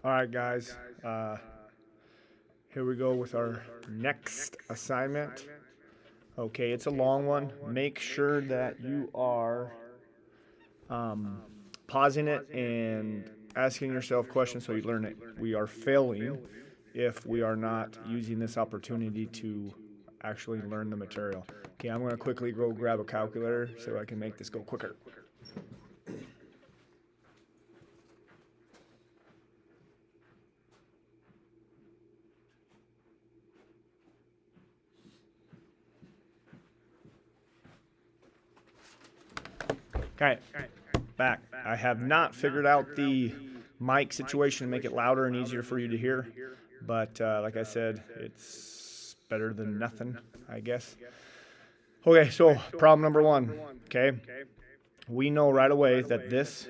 All right, guys. Uh, Here we go with our next assignment. Okay, it's a long one. Make sure that you are um, pausing it and asking yourself questions so you learn it. We are failing if we are not using this opportunity to actually learn the material. Okay, I'm going to quickly go grab a calculator so I can make this go quicker. Okay, back. I have not figured out the mic situation to make it louder and easier for you to hear, but like I said, it's better than nothing, I guess. Okay, so problem number one. Okay, we know right away that this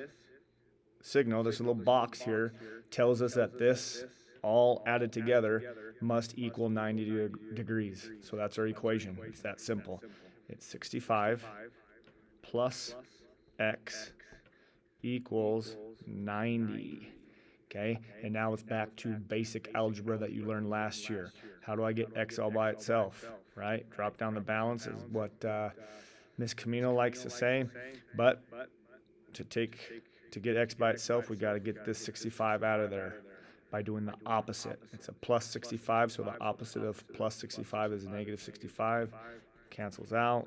signal, this little box here, tells us that this all added together must equal 90 degrees. So that's our equation. It's that simple. It's 65 plus x equals 90. Okay, and now it's back to basic algebra that you learned last year. How do I get x all by itself, right? Drop down the balance is what Miss Camino likes to say, but to get x by itself, we got to get this 65 out of there by doing the opposite. It's a plus 65, so the opposite of plus 65 is a negative 65. Cancels out,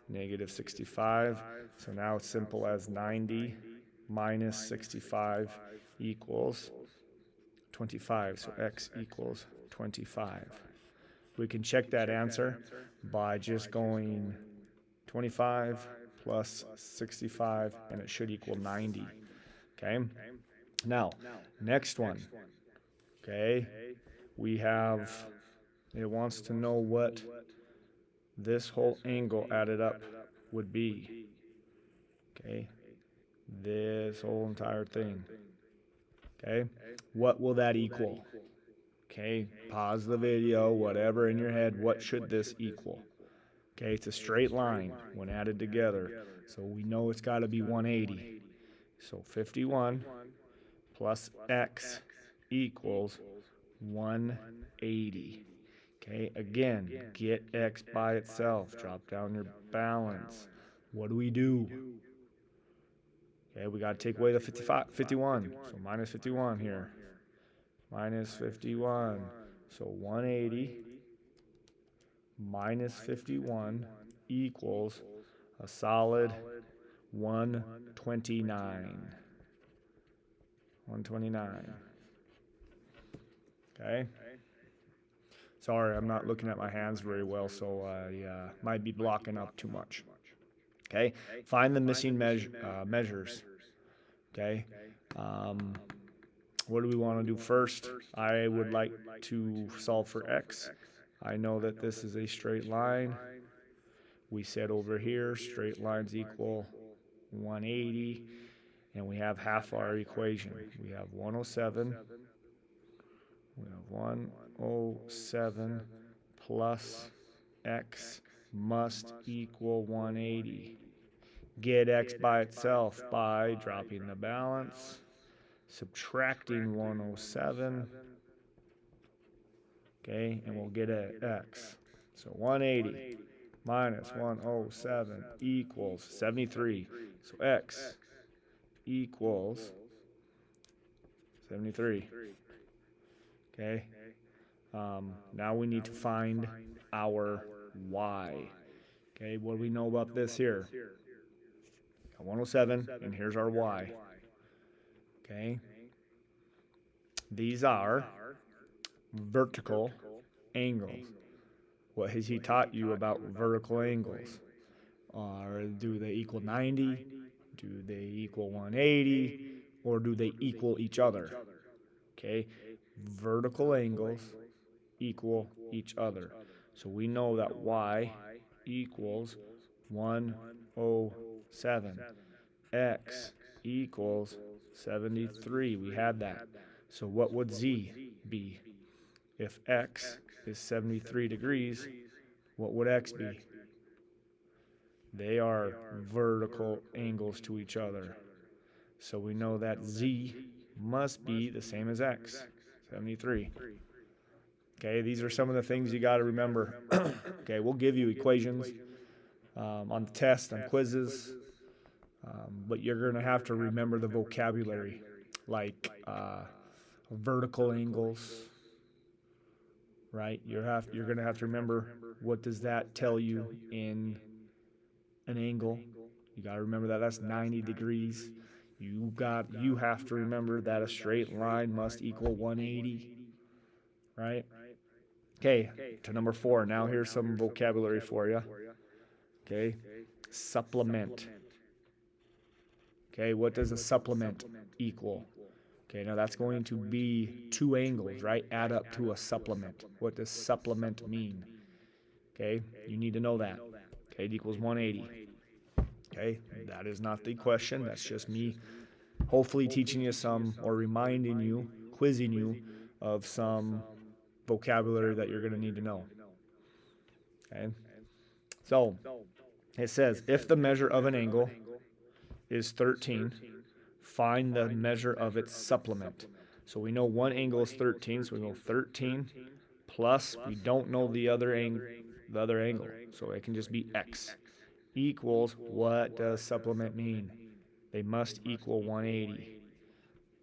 negative 65. So now it's simple as 90 minus 65 equals 25. So x equals 25. We can check that answer by just going 25 plus 65, and it should equal 90. Okay? Now, next one. Okay? We have, it wants to know what this whole angle added up would be. Okay? This whole entire thing. Okay? What will that equal? Okay? Pause the video, whatever in your head, what should this equal? Okay, it's a straight line when added together. So we know it's got to be 180. So 51 plus x equals 180. Okay, again, get x by itself. Drop down your balance. What do we do? Okay, we got to take away the 51. So minus 51 here. Minus 51. So 180 minus 51 equals a solid 129. 129. Okay. Sorry, I'm not looking at my hands very well, so I might be blocking up too much. Okay. Find the missing measures. Okay. What do we want to do first? I would like to solve for x. I know that this is a straight line. We said over here, straight lines equal 180, and we have half our equation. We have 107. We have 107 plus x must equal 180. Get x by itself by dropping the balance, subtracting 107, okay, and we'll get x. So 180 minus 107 equals 73. So x equals 73. Okay. Now we need to find our y. Okay, what do we know about this here? 107, and here's our y. Okay. These are vertical angles. What has he taught you about vertical angles? Do they equal 90? Do they equal 180? Or do they equal each other? Okay. Vertical angles equal each other. So we know that y equals 107. X equals 73. We had that. So what would z be? If x is 73 degrees, what would x be? They are vertical angles to each other. So we know that z must be the same as x, 73. Okay, these are some of the things you got to remember. Okay, we'll give you equations on the test, on quizzes, but you're going to have to remember the vocabulary, like vertical angles, right? You're going to have to remember what does that tell you in an angle. You got to remember that that's 90 degrees. You have to remember that a straight line must equal 180, right? Okay, to number 4. Now here's some vocabulary for you. Okay, supplement. Okay, what does a supplement equal? Okay, now that's going to be 2 angles, right? Add up to a supplement. What does supplement mean? Okay, you need to know that. Okay, it equals 180. Okay, that is not the question. That's just me hopefully teaching you some, or reminding you, quizzing you of some vocabulary that you're going to need to know. Okay, so it says if the measure of an angle is 13, find the measure of its supplement. So we know one angle is 13, so we go 13 plus, we don't know the other angle, so it can just be x, equals, what does supplement mean? They must equal 180.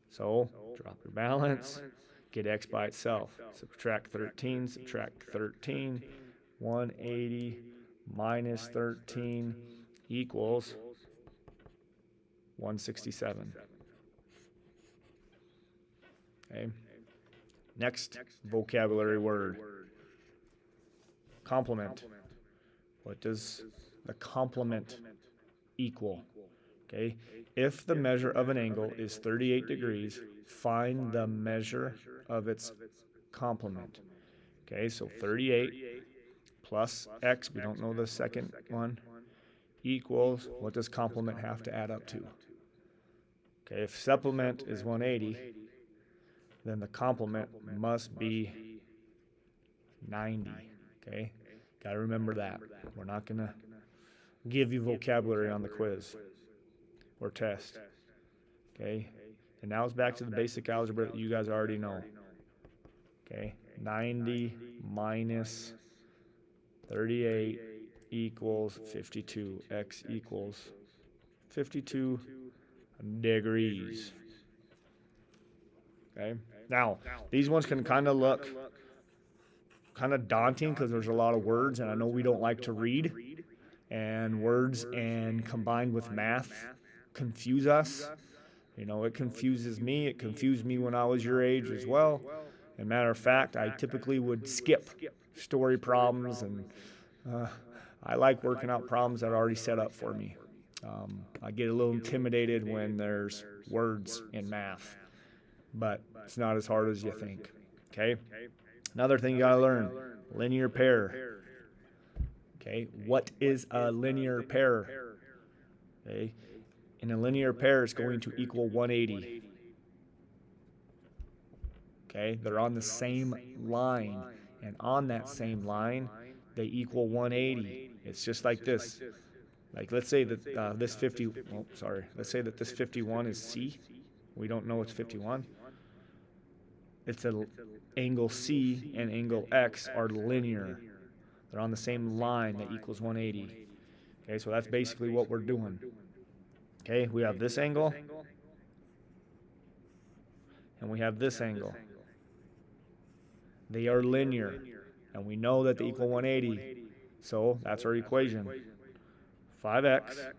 So drop your balance, get x by itself. Subtract 13, 180 minus 13 equals 167. Okay. Next vocabulary word, complement. What does the complement equal? Okay. If the measure of an angle is 38 degrees, find the measure of its complement. Okay, so 38 plus x, we don't know the second one, equals, what does complement have to add up to? Okay, if supplement is 180, then the complement must be 90. Okay, got to remember that. We're not going to give you vocabulary on the quiz or test. Okay, and now it's back to the basic algebra that you guys already know. Okay, 90 minus 38 equals 52. X equals 52 degrees. Okay, now these ones can kind of look kind of daunting because there's a lot of words, and I know we don't like to read, and words and combined with math confuse us. You know, it confuses me. It confused me when I was your age as well. As a matter of fact, I typically would skip story problems, and I like working out problems that are already set up for me. I get a little intimidated when there's words in math, but it's not as hard as you think. Okay? Another thing you gotta learn, linear pair. Okay, what is a linear pair? Okay, in a linear pair, it's going to equal 180. Okay, they're on the same line, and on that same line, they equal 180. It's just like this. Like, let's say that let's say that this 51 is C. We don't know it's 51. It's an angle C and angle X are linear. They're on the same line that equals 180. Okay, so that's basically what we're doing. Okay, we have this angle, and we have this angle. They are linear, and we know that they equal 180. So that's our equation. 5x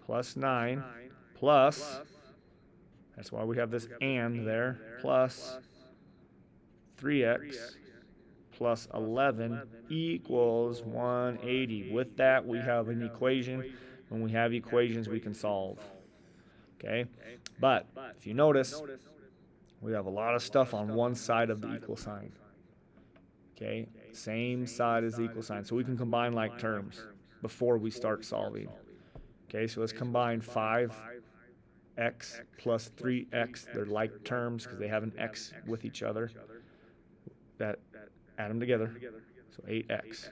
plus 9 plus, that's why we have this and there, plus 3x plus 11 equals 180. With that, we have an equation. When we have equations, we can solve. Okay? But if you notice, we have a lot of stuff on one side of the equal sign. Okay? Same side as the equal sign. So we can combine like terms before we start solving. Okay, so let's combine 5x plus 3x. They're like terms because they have an x with each other. That add them together. So 8x.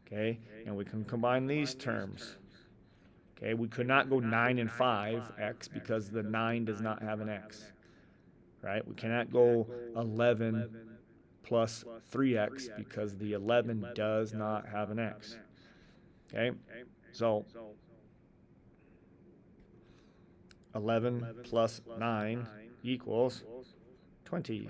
Okay, and we can combine these terms. Okay, we could not go 9 and 5x because the 9 does not have an x. right? We cannot go 11 plus 3x because the 11 does not have an x. Okay, so 11 plus 9 equals 20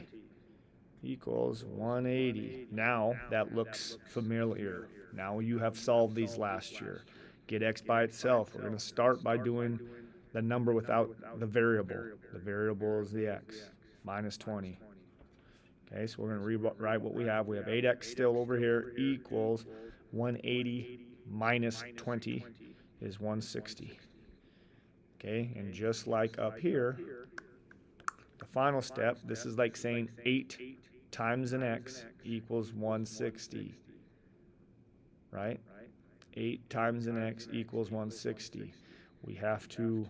equals 180. Now that looks familiar. Now you have solved these last year. Get x by itself. We're going to start by doing the number without the variable. The variable is the x, minus 20. Okay, so we're going to rewrite what we have. We have 8x still over here equals 180 minus 20 is 160. Okay, and just like up here, the final step, this is like saying 8 times an x equals 160, right? 8 times an x equals 160. We have to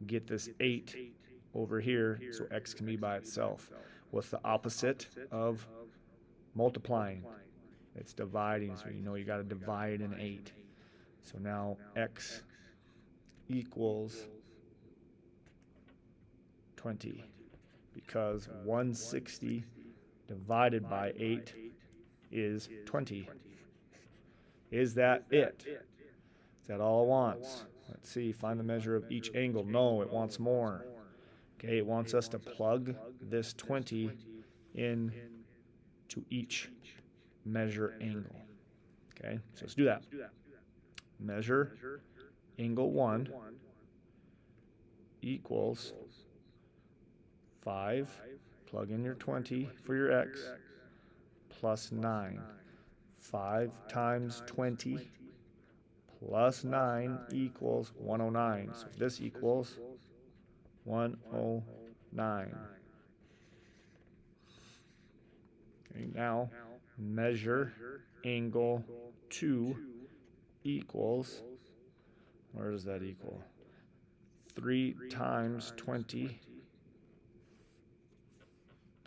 get this 8 over here so x can be by itself. What's the opposite of multiplying? It's dividing, so you know you got to divide an 8. So now x equals 20 because 160 divided by 8 is 20. Is that it? Is that all it wants? Let's see, find the measure of each angle. No, it wants more. Okay, it wants us to plug this 20 in to each measure angle. Okay, so let's do that. Measure angle 1 equals 5, plug in your 20 for your x, plus 9. 5 times 20 plus 9 equals 109. So this equals 109. Okay, now measure angle 2 equals, where does that equal? 3 times 20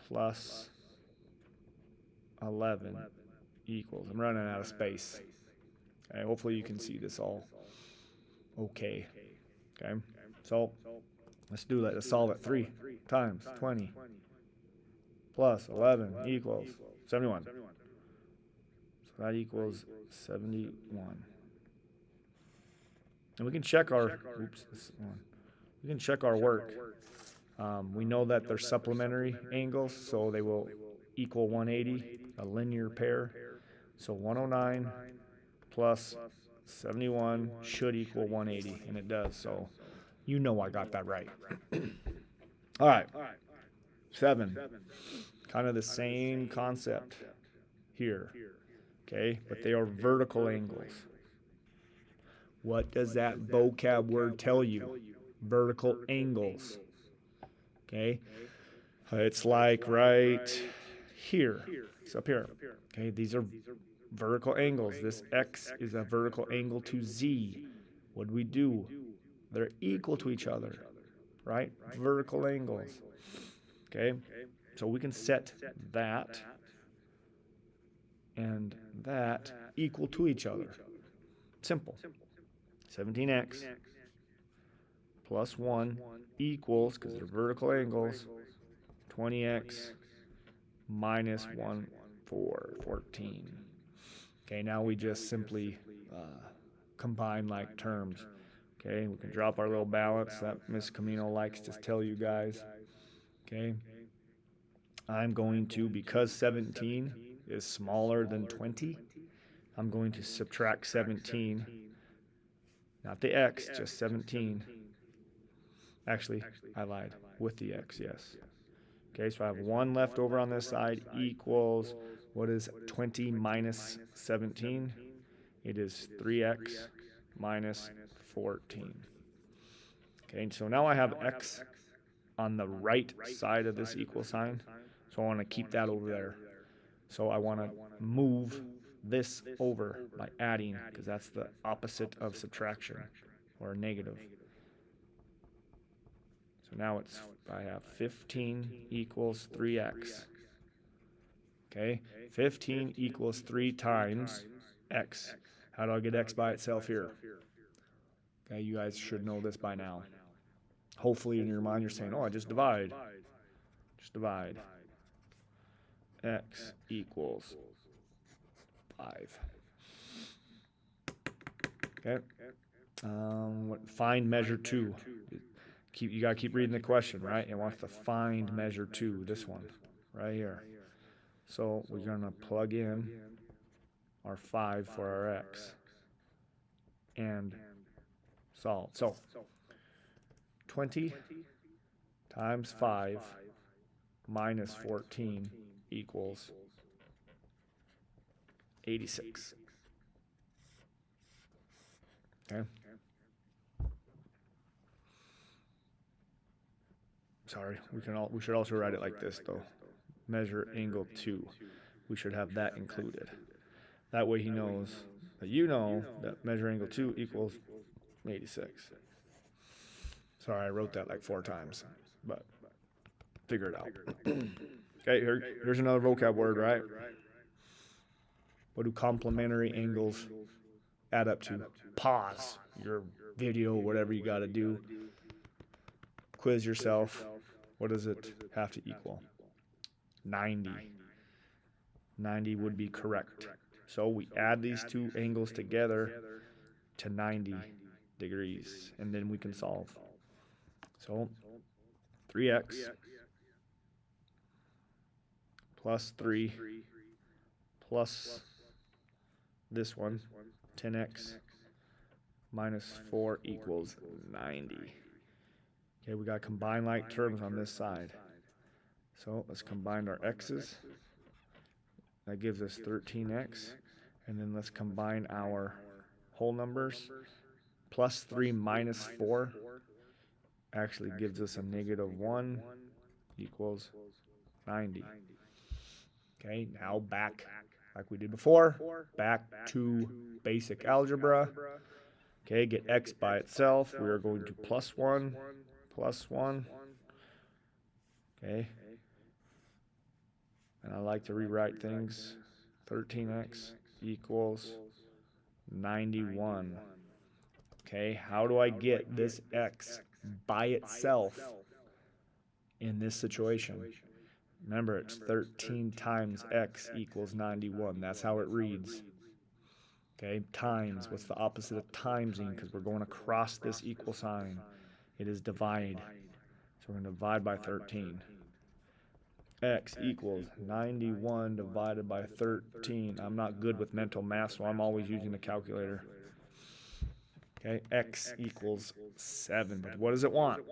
plus 11 equals, I'm running out of space. Okay, hopefully you can see this all okay. Okay, so let's do that. Let's solve it. 3 times 20 plus 11 equals 71. So that equals 71. And we can check our, we can check our work. We know that they're supplementary angles, so they will equal 180, a linear pair. So 109 plus 71 should equal 180, and it does. So you know I got that right. All right, 7. Kind of the same concept here, okay? But they are vertical angles. What does that vocab word tell you? Vertical angles, okay? It's like right here. It's up here. Okay, these are vertical angles. This x is a vertical angle to z. What do we do? They're equal to each other, right? Vertical angles. Okay, so we can set that and that equal to each other. Simple. 17x plus 1 equals, because they're vertical angles, 20x minus 1, 14. Okay, now we just simply combine like terms. Okay, we can drop our little balance that Miss Camino likes to tell you guys. Okay, I'm going to, because 17 is smaller than 20, I'm going to subtract 17, not the x, just 17. Actually, I lied, with the x, yes. Okay, so I have 1 left over on this side equals, what is 20 minus 17? It is 3x minus 14. Okay, so now I have x on the right side of this equal sign, so I want to keep that over there. So I want to move this over by adding, because that's the opposite of subtraction, or negative. So now it's, I have 15 equals 3x. Okay, 15 equals 3 times x. How do I get x by itself here? Okay, you guys should know this by now. Hopefully in your mind you're saying, oh, I just divide. Just divide. X equals 5. Okay. Find measure 2. You gotta keep reading the question, right? It wants to find measure 2. This one, right here. So we're gonna plug in our 5 for our x and solve. So 20 times 5 minus 14 equals 86. Okay. Sorry, we should also write it like this though. Measure angle 2. We should have that included. That way he knows that you know that measure angle 2 equals 86. Sorry, I wrote that like 4 times, but figure it out. Okay, here's another vocab word, right? What do complementary angles add up to? Pause your video, whatever you got to do. Quiz yourself. What does it have to equal? 90. 90 would be correct. So we add these two angles together to 90 degrees, and then we can solve. So 3x plus 3 plus this one, 10x minus 4 equals 90. Okay, we got to combine like terms on this side. So let's combine our x's. That gives us 13x. And then let's combine our whole numbers. Plus 3 minus 4 actually gives us a negative 1 equals 90. Okay, now back like we did before. Back to basic algebra. Okay, get x by itself. We are going to plus 1, plus 1. Okay. And I like to rewrite things. 13x equals 91. Okay, how do I get this x by itself in this situation? Remember, it's 13 times x equals 91. That's how it reads. Okay, times. What's the opposite of timesing? Because we're going across this equal sign. It is divide. So we're going to divide by 13. X equals 91 divided by 13. I'm not good with mental math, so I'm always using the calculator. Okay, x equals 7. But what does it want?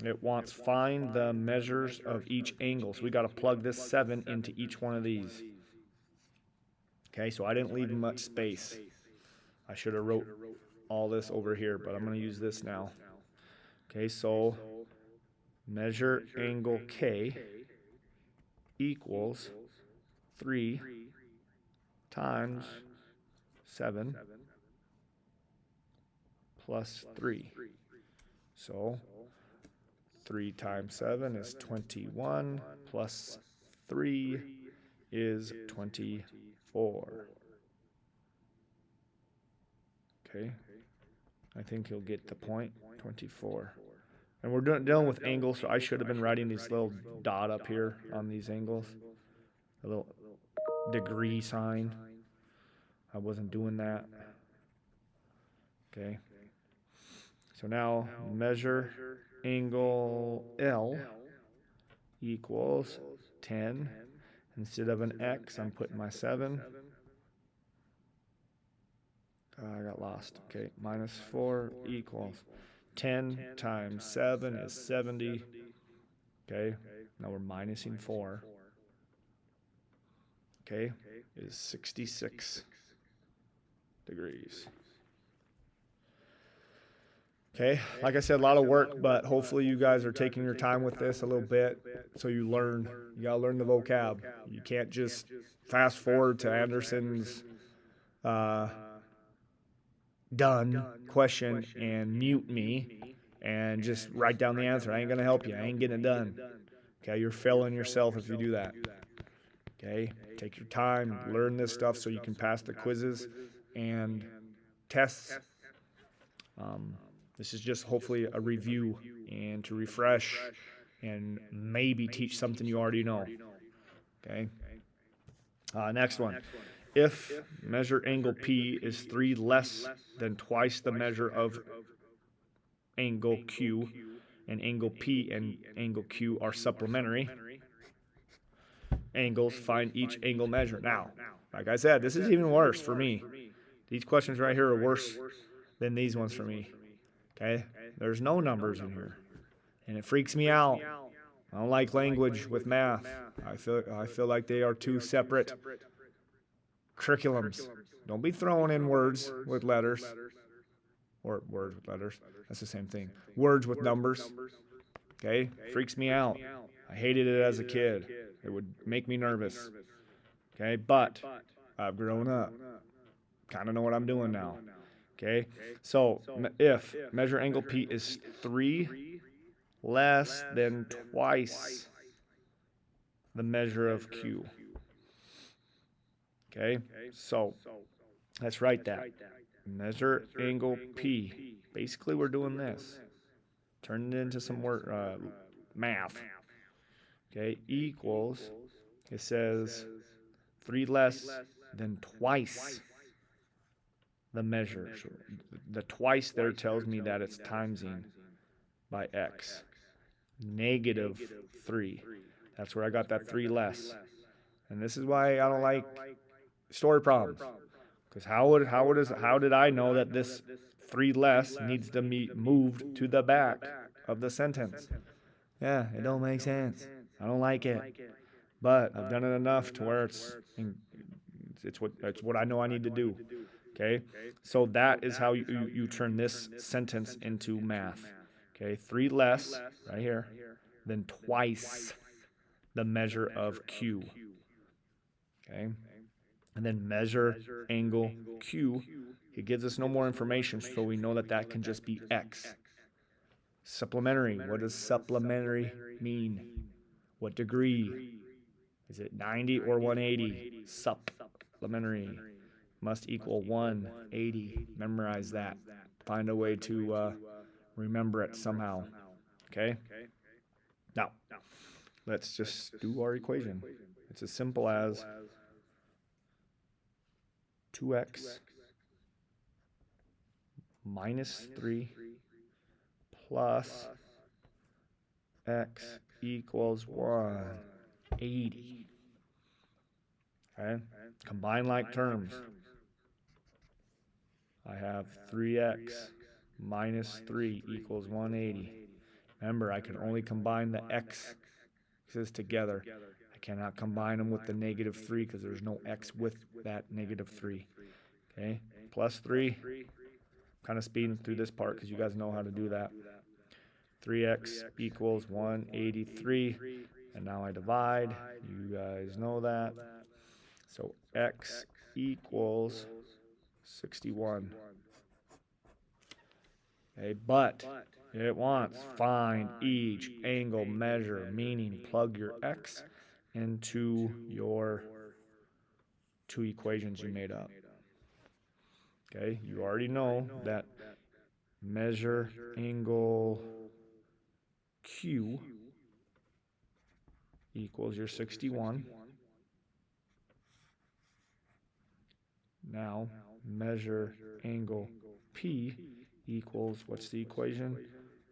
It wants find the measures of each angle. So we got to plug this 7 into each one of these. Okay, so I didn't leave much space. I should have wrote all this over here, but I'm going to use this now. Okay, so measure angle K equals 3 times 7 plus 3. So 3 times 7 is 21 plus 3 is 24. Okay, I think you'll get the point. 24. And we're dealing with angles, so I should have been writing these little dot up here on these angles. A little degree sign. I wasn't doing that. Okay. So now measure angle L equals 10. Instead of an X, I'm putting my 7. I got lost. Okay, minus 4 equals 10 times 7 is 70. Okay, now we're minusing 4. Okay, is 66 degrees. Okay, like I said, a lot of work, but hopefully you guys are taking your time with this a little bit so you learn. You got to learn the vocab. You can't just fast forward to Anderson's done question and mute me and just write down the answer. I ain't going to help you. I ain't getting it done. Okay, you're failing yourself if you do that. Okay, take your time, learn this stuff so you can pass the quizzes and tests. This is just hopefully a review and to refresh and maybe teach something you already know. Okay. Next one. If measure angle P is 3 less than twice the measure of angle Q, and angle P and angle Q are supplementary angles, find each angle measure. Now, like I said, this is even worse for me. These questions right here are worse than these ones for me. Okay? There's no numbers in here, and it freaks me out. I don't like language with math. I feel like they are two separate curriculums. Don't be throwing in words with letters, or words with letters. That's the same thing. Words with numbers. Okay? Freaks me out. I hated it as a kid. It would make me nervous. Okay? But I've grown up. Kind of know what I'm doing now. Okay? So if measure angle P is 3 less than twice the measure of Q. Okay? So let's write that. Measure angle P. Basically, we're doing this. Turn it into some word, math. Okay? Equals, it says 3 less than twice the measure. So the twice there tells me that it's timesing by x. Negative 3. That's where I got that 3 less. And this is why I don't like story problems. Because how did I know that this 3 less needs to be moved to the back of the sentence? Yeah, it don't make sense. I don't like it. But I've done it enough to where it's what I know I need to do. Okay? So that is how you turn this sentence into math. Okay? 3 less, right here, than twice the measure of Q. Okay? And then measure angle Q. It gives us no more information, so we know that that can just be x. Supplementary. What does supplementary mean? What degree? Is it 90 or 180? Supplementary. Must equal 180. Memorize that. Find a way to remember it somehow. Okay? Now, let's just do our equation. It's as simple as 2x minus 3 plus x equals 180. Okay? Combine like terms. I have 3x minus 3 equals 180. Remember, I can only combine the x's together. I cannot combine them with the negative 3 because there's no x with that negative 3. Okay? Plus 3. Kind of speeding through this part because you guys know how to do that. 3x equals 183. And now I divide. You guys know that. So x equals 61. Okay, but it wants find each angle measure, meaning plug your x into your two equations you made up. Okay, you already know that measure angle Q equals your 61. Now, measure angle P equals, what's the equation?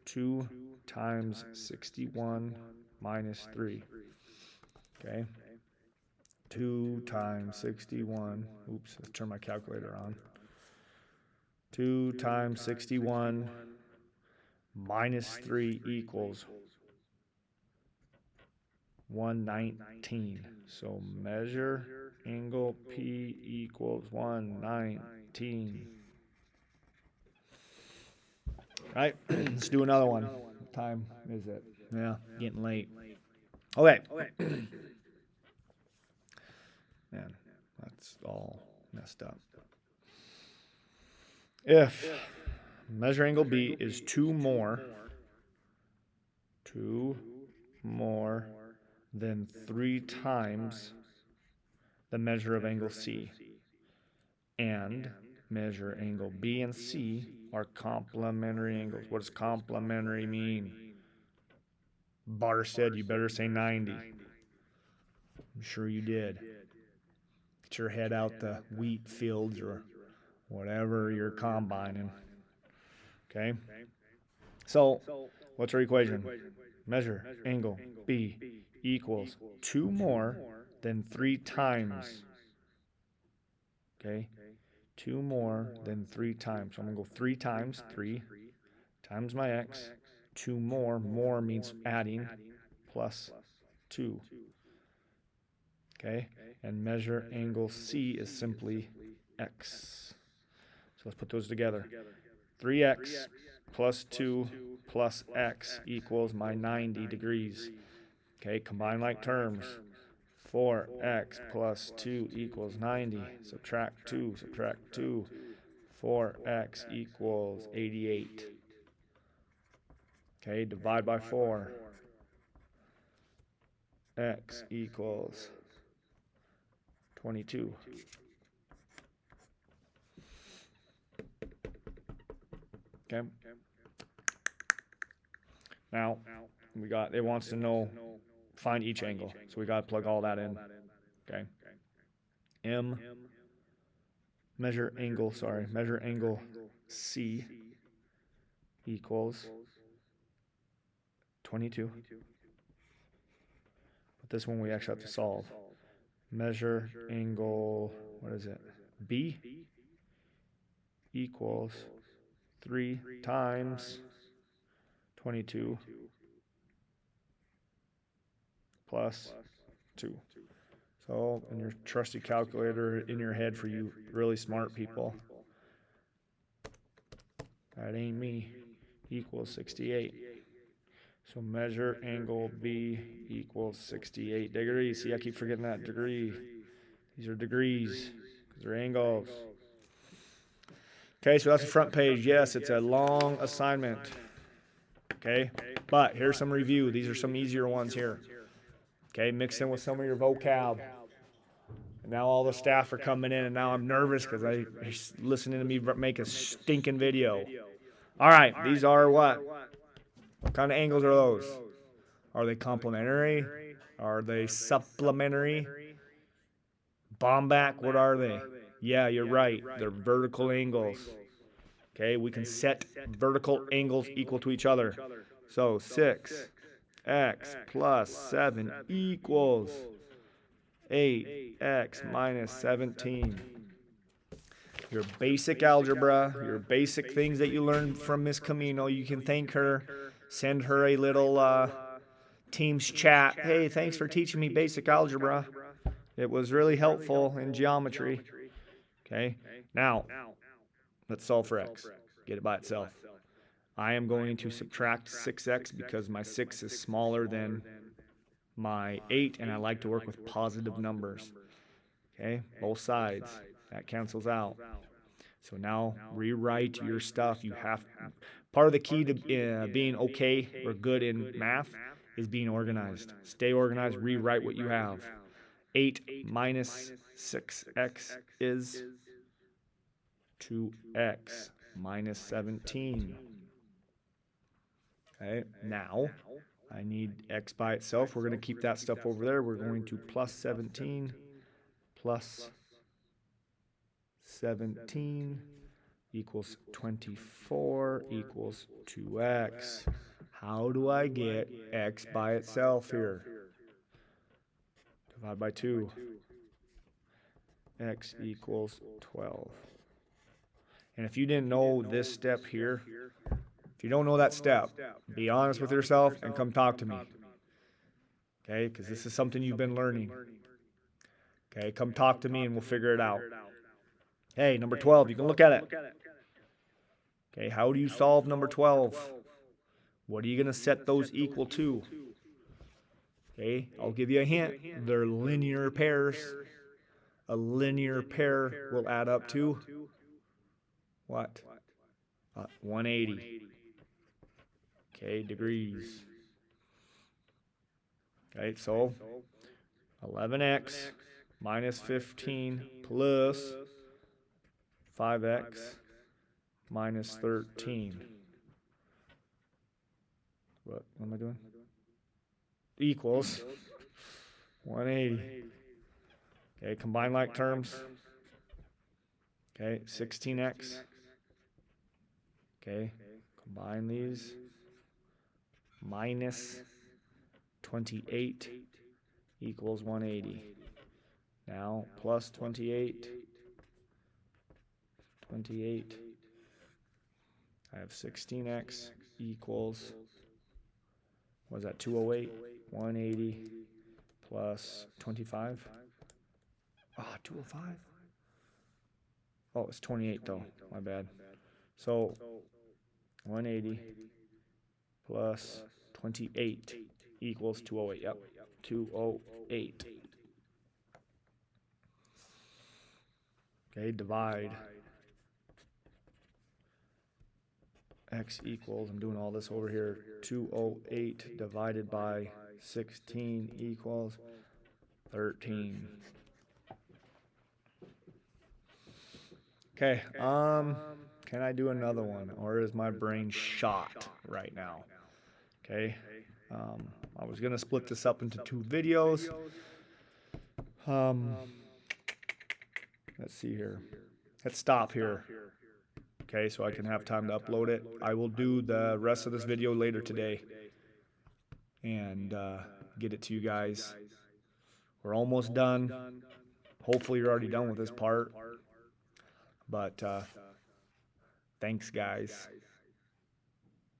2 times 61 minus 3. Okay? 2 times 61. Oops, let's turn my calculator on. 2 times 61 minus 3 equals 119. So measure angle P equals 119. Right? Let's do another one. What time is it? Yeah, getting late. Okay. Man, that's all messed up. If measure angle B is 2 more than 3 times the measure of angle C, and measure angle B and C are complementary angles. What does complementary mean? Bar said you better say 90. I'm sure you did. Get your head out the wheat fields or whatever you're combining. Okay? So, what's our equation? Measure angle B equals 2 more than 3 times. Okay? 2 more than 3 times. So I'm going to go 3 times, 3 times my x. 2 more means adding, plus 2. Okay? And measure angle C is simply x. So let's put those together. 3x plus 2 plus x equals my 90 degrees. Okay, combine like terms. 4x plus 2 equals 90. Subtract 2, subtract 2. 4x equals 88. Okay, divide by 4. X equals 22. Okay. Now, it wants to know, find each angle. So we got to plug all that in. Okay. Measure angle C equals 22. But this one we actually have to solve. Measure angle, what is it? B equals 3 times 22 plus 2. So, in your trusty calculator in your head for you really smart people, that ain't me, equals 68. So measure angle B equals 68 degrees. See, I keep forgetting that degree. These are degrees because they're angles. Okay, so that's the front page. Yes, it's a long assignment. Okay, but here's some review. These are some easier ones here. Okay, mixed in with some of your vocab. And now all the staff are coming in, and now I'm nervous because they're listening to me make a stinking video. All right, these are what? What kind of angles are those? Are they complementary? Are they supplementary? Bomback, what are they? Yeah, you're right. They're vertical angles. Okay, we can set vertical angles equal to each other. So 6x plus 7 equals 8x minus 17. Your basic algebra, your basic things that you learned from Miss Camino, you can thank her. Send her a little Teams chat. Hey, thanks for teaching me basic algebra. It was really helpful in geometry. Okay, now let's solve for x. Get it by itself. I am going to subtract 6x because my 6 is smaller than my 8, and I like to work with positive numbers. Okay, both sides. That cancels out. So now rewrite your stuff. You have part of the key to being okay or good in math is being organized. Stay organized. Rewrite what you have. 8 minus 6x is 2x minus 17. Okay, now I need x by itself. We're going to keep that stuff over there. We're going to plus 17 plus 17 equals 24 equals 2x. How do I get x by itself here? Divide by 2. X equals 12. And if you didn't know this step here, if you don't know that step, be honest with yourself and come talk to me. Okay, because this is something you've been learning. Okay, come talk to me and we'll figure it out. Hey, number 12, you can look at it. Okay, how do you solve number 12? What are you going to set those equal to? Okay, I'll give you a hint. They're linear pairs. A linear pair will add up to what? 180. Okay, degrees. Okay, so 11x minus 15 plus 5x minus 13. What am I doing? equals 180. Okay, combine like terms. Okay, 16x. Okay, combine these. Minus 28 equals 180. Now plus 28. 28. I have 16x equals, what is that, 208? 180 plus 25. Ah, 205? Oh, it's 28 though. My bad. So 180 plus 28 equals 208. Yep, 208. Okay, divide. X equals, I'm doing all this over here, 208 divided by 16 equals 13. Okay, can I do another one, or is my brain shot right now? Okay, I was gonna split this up into 2 videos. Let's see here. Let's stop here. Okay, so I can have time to upload it. I will do the rest of this video later today and get it to you guys. We're almost done. Hopefully you're already done with this part. But thanks, guys.